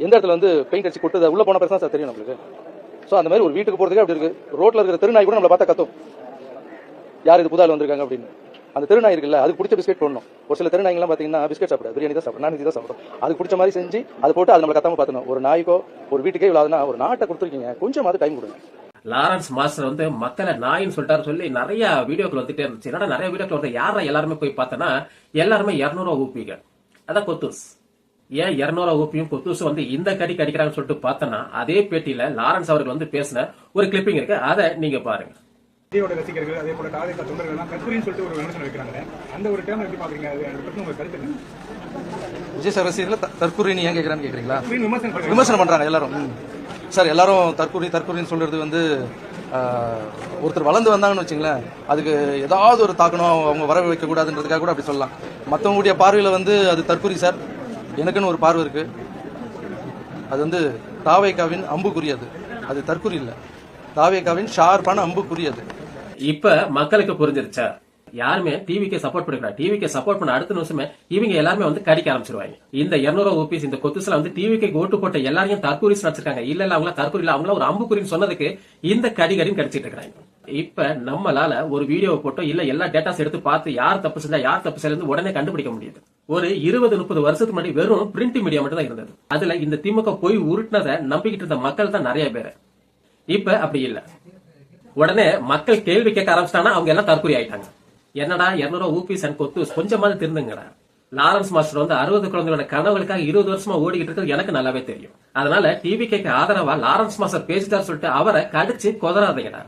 எந்த இடத்துல வந்து பெயிண்ட் அடிச்சு கொட்டுது உள்ள போன பேசா சார் தெரியும் நம்மளுக்கு. ஸோ அந்த மாதிரி ஒரு வீட்டுக்கு போறதுக்கு அப்படி இருக்கு. ரோட்ல இருக்கிற தெருநாய் கூட நம்மளை பார்த்தா கத்தும், யார் இது புதால் வந்திருக்காங்க அப்படின்னு. அந்த தெருநாய் இருக்குல்ல, அதுக்கு பிடிச்ச பிஸ்கெட் போடணும். ஒரு சில தெருநாய்கள்லாம் பாத்தீங்கன்னா பிஸ்கெட் சாப்பிடாது, பிரியாணி தான் சாப்பிடும், நான் தான் சாப்பிடும். அதுக்கு பிடிச்ச மாதிரி செஞ்சு அதை போட்டு அது நம்மளை கத்தாம பார்த்தணும். ஒரு நாய்க்கோ ஒரு வீட்டுக்கே இவ்வளவுனா ஒரு நாட்டை கொடுத்துருக்கீங்க, கொஞ்சமாவது டைம் கொடுங்க. லாரன்ஸ் மாஸ்டர் வந்து மக்களை நாயின்னு சொல்லிட்டாரு சொல்லி நிறைய வீடியோக்கள் வந்துட்டே இருந்துச்சு. என்னடா நிறைய வீடியோக்கள் வந்து யாரா எல்லாருமே போய் பார்த்தனா எல்லாருமே 200 ஊப்பிங்க. அதான் கொத்தூஸ். ஏன் 200 ஊப்பியும் கொத்தூஸ் வந்து இந்த கடி கடிக்கிறாங்கன்னு சொல்லிட்டு பார்த்தனா அதே பேட்டியில லாரன்ஸ் அவர்கள் வந்து பேசின ஒரு கிளிப்பிங் இருக்கு, அதை நீங்க பாருங்க. விஜயோட ரசிகர்கள் அதே போல காதல் தொண்டர்கள் எல்லாம் கற்பூரின்னு சொல்லிட்டு ஒரு விமர்சனம் வைக்கிறாங்க. அந்த ஒரு டேர்ம் எப்படி பாக்குறீங்க? அதை பத்தி உங்க கருத்து என்ன? விஜய் சார் ரசிகர்கள் தற்கூரின்னு ஏன் கேட்கறான்னு கேக்குறீங்களா? விமர்சனம் பண்றாங்க எல்லாரும். சார் எல்லாரும் தற்கூரின்னு சொல்றது வந்து ஒருத்தர் வளர்ந்து வந்தாங்கன்னு வச்சுங்களேன், அதுக்கு ஏதாவது ஒரு தாக்கணும், அவங்க வர வைக்க கூடாதுன்றதுக்காக கூட அப்படி சொல்லலாம். மற்றவங்களுடைய பார்வையில வந்து அது தற்கூரி சார். எனக்குன்னு ஒரு பார்வை இருக்கு, அது வந்து தாவேகாவின் அம்புக்குரியது, அது தற்கூரி இல்ல, தாவேகாவின் ஷார்ப்பான அம்புக்குரியது. இப்ப மக்களுக்கு புரிஞ்சிருச்சா? யாருமே டிவிக்கு சப்போர்ட் பண்ணிக்கிறாங்க. டிவிக்கு சப்போர்ட் பண்ண அடுத்த நிமிஷமே இவங்க எல்லாருமே வந்து கடிக்க ஆரம்பிச்சிருவாங்க. இந்த 200 ஓபிஎஸ் இந்த கொத்துஸ்ல வந்து டிவிக்கு ஓட்டு போட்ட எல்லாரையும் தற்கூரிஸ் நடிச்சிருக்காங்க. இல்ல அவங்கள தற்கூரி இல்ல, அவங்கள ஒரு அம்புக்குறின்னு சொன்னதுக்கு இந்த கடின்னு கடிச்சிட்டு இருக்காங்க. இப்ப நம்மளால ஒரு வீடியோ போட்டோ இல்ல எல்லா டேட்டாஸ் எடுத்து பார்த்து யார் தப்பு செஞ்சா யார் தப்பு செய்யறது உடனே கண்டுபிடிக்க முடியுது. ஒரு 20-30 வருஷத்துக்கு முன்னாடி வெறும் பிரிண்ட் மீடியா மட்டும் தான் இருந்தது. அதுல இந்த திமுக போய் உருட்டினதை நம்பிக்கிட்டு இருந்த மக்கள் தான் நிறைய பேர். இப்ப அப்படி இல்ல. உடனே மக்கள் கேள்வி கேட்க ஆரம்பிச்சிட்டாங்கன்னா அவங்க எல்லாம் தற்கூரி ஆயிட்டாங்க. என்னடா 200 ஊபிஎஸ் அண்ட் கொத்தூஸ் கொஞ்சமாவது திருந்துங்கடா. லாரன்ஸ் மாஸ்டர் வந்து 60 குழந்தைகளோட கனவுகளுக்காக 20 வருஷமா ஓடிக்கிட்டு இருக்கிறது எனக்கு நல்லாவே தெரியும். அதனால டிவி கேட்க ஆதரவா லாரன்ஸ் மாஸ்டர் பேசிட்டார் சொல்லிட்டு அவரை கடிச்சு கொதறாதீங்கடா.